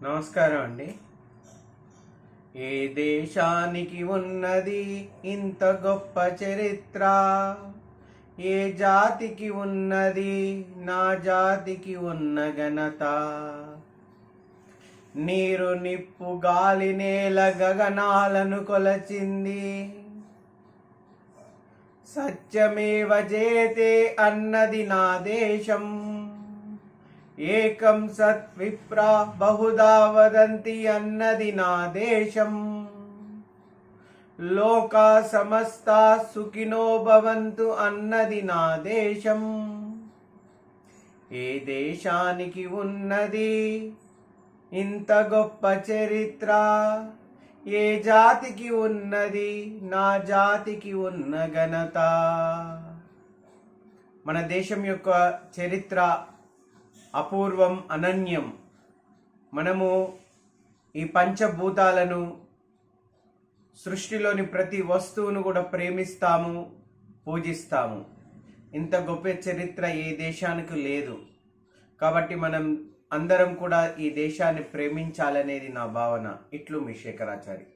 నమస్కారం అండి. ఏ దేశానికి ఉన్నది ఇంత గొప్ప చరిత్ర? ఏ జాతికి ఉన్నది నా జాతికి ఉన్న ఘనత? నీరు నిప్పు గాలి నేల గగనాలను కొలచింది, సత్యమేవ జయతే అన్నది నా దేశం. ఏకం సత్ విప్రా బహుదా వదంతి అన్నది నా దేశం. లోకా సమస్తా సుఖినో భవంతు అన్నది నా దేశం. ఏ దేశానికి ఉన్నది ఇంత గొప్ప చరిత్ర? ఏ జాతికి ఉన్నది నా జాతికి ఉన్న ఘనత? మన దేశం యొక్క చరిత్ర అపూర్వం, అనన్యం. మనము ఈ పంచభూతాలను, సృష్టిలోని ప్రతి వస్తువును కూడా ప్రేమిస్తాము, పూజిస్తాము. ఇంత గొప్ప చరిత్ర ఏ దేశానికి లేదు. కాబట్టి మనం అందరం కూడా ఈ దేశాన్ని ప్రేమించాలనేది నా భావన. ఇట్లు మీ శేఖరాచారి.